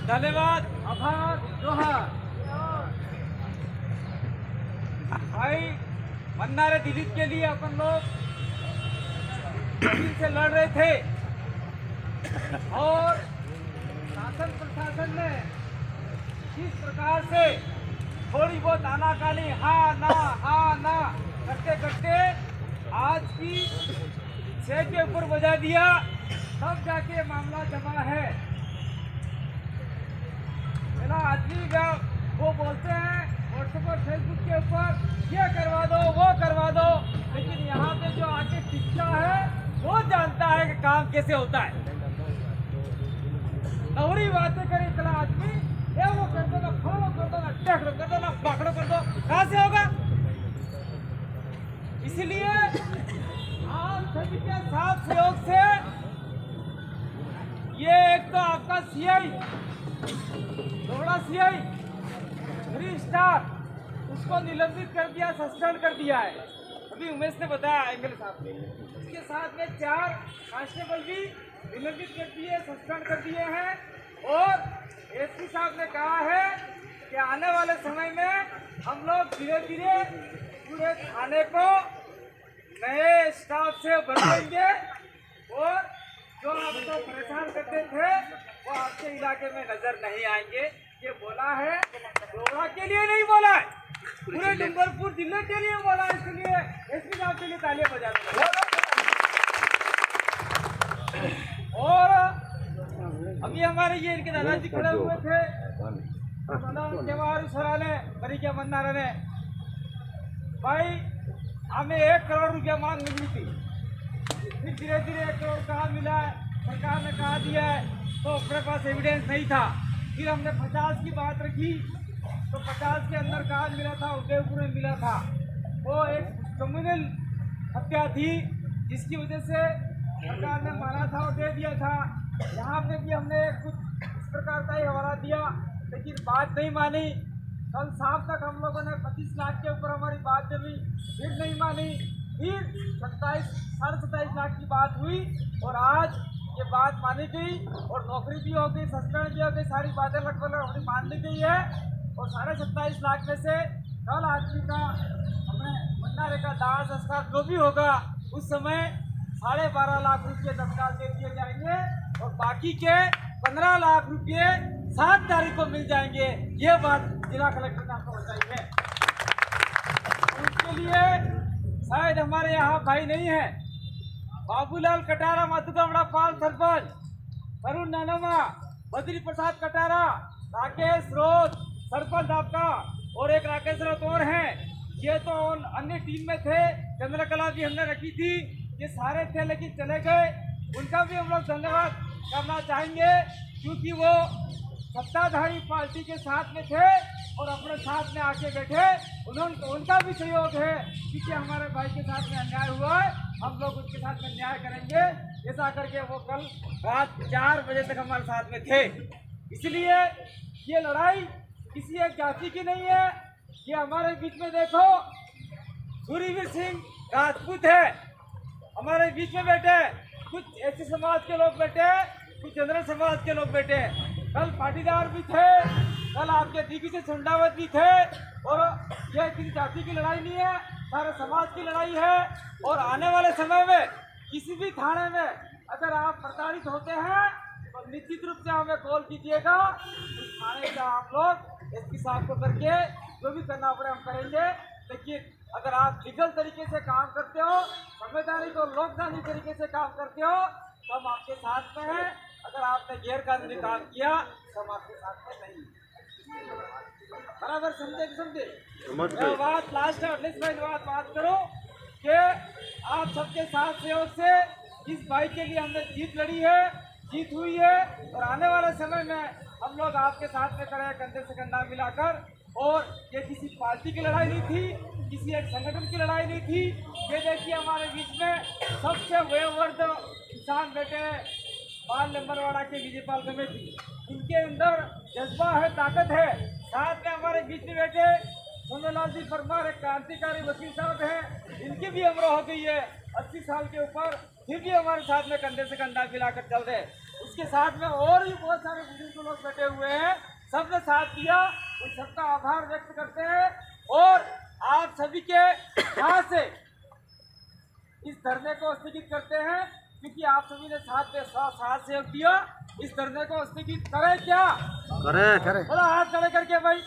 धन्यवाद, आभार, जोहार। भाई मन्नारे दिलीप के लिए अपन लोग दिल से लड़ रहे थे और शासन प्रशासन ने किस प्रकार से थोड़ी बहुत आनाकानी हाँ ना करते करते आज की 6 के ऊपर बजा दिया, तब जाके मामला जमा है। मेरा आदमी वो बोलते हैं व्हाट्सएप और फेसबुक के ऊपर ये करवा दो वो करवा दो, लेकिन यहाँ पे जो आके शिक्षा है वो जानता है कि काम कैसे होता है। नवरी बातें करे इतना आदमी ये वो कर दो ना, फॉलो कर दो ना, टैकलो कर दो ना, पकड़ो कर दो, कहाँ से होगा? इसलिए आप सभी के साथ सहयोग से ये एक तो आपका सीआई दोड़ा सीआई 3 स्टार उसको निलंबित कर दिया, सस्पेंड कर दिया है। अभी उमेश ने बताया एंगल साहब ने, इसके साथ में 4 कांस्टेबल भी निलंबित कर दिए, सस्पेंड कर दिए हैं। और एसपी साहब ने कहा है कि आने वाले समय में हम लोग धीरे धीरे पूरे थाने को नए स्टाफ से भर देंगे और जो आपको परेशान करते थे वो आपके इलाके में नजर नहीं आएंगे। ये बोला है, दोड़ा के लिए नहीं बोला है, पूरे डूंगरपुर जिले के लिए बोला है। इसलिए एसपी साहब के लिए तालियां बजा दो। और अभी हमारे ये इनके दादाजी खड़े हुए थे, के मन्नारा ने भाई हमें 1 करोड़ रुपया मांग मिली थी, फिर धीरे धीरे 1 करोड़ कहाँ मिला है, सरकार ने कहा दिया है, तो अपने पास एविडेंस नहीं था। फिर हमने 50 की बात रखी, तो 50 के अंदर कहा मिला था, उदयपुर में मिला था। वो एक कम्युनल हत्या थी जिसकी वजह से सरकार ने माना था और दे दिया था। यहाँ पे भी हमने कुछ इस प्रकार का ही हवाला दिया, लेकिन बात नहीं मानी। कल शाम तक हम लोगों ने 25 लाख के ऊपर हमारी बात जमी, फिर नहीं मानी। फिर 27-27.5 लाख की बात हुई और आज ये बात मानी गई और नौकरी भी हो गई, सस्पेंड भी हो गई, सारी बातें लगभग हमारी मान ली गई है। और 27.5 लाख में से कल आदमी का अपने मन्नारे का दाह संस्कार जो भी होगा उस समय 12.5 लाख रुपये तत्काल दे दिए जाएंगे और बाकी के 15 लाख रुपये 7 तारीख को मिल जाएंगे। ये बात जिला कलेक्टर ने आपको बताई है। उसके लिए शायद हमारे यहाँ भाई नहीं है, बाबूलाल कटारा, माथुकामड़ा पाल सरपंच, वरुण नानोमा, बद्री प्रसाद कटारा, राकेश रोज सरपंच आपका और एक राकेश रोज और हैं। ये तो अन्य टीम में थे, चंद्रकला भी हमने रखी थी, ये सारे थे लेकिन चले गए। उनका भी हम लोग धन्यवाद करना चाहेंगे क्योंकि वो सत्ताधारी पार्टी के साथ में थे और अपने साथ में आके बैठे। उनका भी सहयोग है क्योंकि हमारे भाई के साथ में अन्याय हुआ है, हम लोग उसके साथ में न्याय करेंगे। ऐसा करके वो कल रात 4 बजे तक हमारे साथ में थे। इसलिए ये लड़ाई किसी एक जाति की नहीं है। ये हमारे बीच में देखो सूर्यवीर सिंह राजपूत है हमारे बीच में बैठे, कुछ ऐसे समाज के लोग बैठे, कुछ जनरल समाज के लोग बैठे। कल पाटीदार भी थे, कल आपके दीगी से चंडावत भी थे। और यह किसी जाति की लड़ाई नहीं है, सारे समाज की लड़ाई है। और आने वाले समय में किसी भी थाने में अगर आप प्रताड़ित होते हैं तो निश्चित रूप से हमें कॉल कीजिएगा। उस थाने का हम लोग एसपी साहब को करके जो भी करना पड़े हम करेंगे। लेकिन अगर आप लीगल तरीके से काम करते हो, संवैधानिक और लोकतांत्रिक तरीके से काम करते हो तो हम आपके साथ में हैं। अगर आपने गैर कानूनी काम किया तो हम आपके साथ में नहीं। बराबर समझे? बात लास्ट है, बात करो कि आप सबके साथ सहयोग से इस भाई के लिए हमने जीत लड़ी है, जीत हुई है। और आने वाले समय में हम लोग आपके साथ में खड़े कंधे से कंधा मिलाकर। और ये किसी पार्टी की लड़ाई नहीं थी, किसी एक संगठन की लड़ाई नहीं थी। ये देखिए हमारे बीच में सबसे वयोवृद्ध किसान बैठे बाल नंबरवाड़ा के विजयपाल कमेटी, इनके अंदर जज्बा है, ताकत है। साथ में हमारे बीच में बैठे सोनेलाल जी परमार एक क्रांतिकारी वकील साहब हैं, इनकी भी उम्र हो गई है 80 साल के ऊपर, फिर भी हमारे साथ में कंधे से कंधा मिलाकर चल रहे। उसके साथ में और भी बहुत सारे बुजुर्ग लोग बैठे हुए हैं, सबने साथ दिया, उन सबका आभार व्यक्त करते हैं और आप सभी के यहाँ से इस धरने को स्थगित करते हैं, क्योंकि आप सभी ने साथ सहयोग दिया। इस धरने को स्थगित करें क्या? करें। थोड़ा हाथ खड़े करके भाई।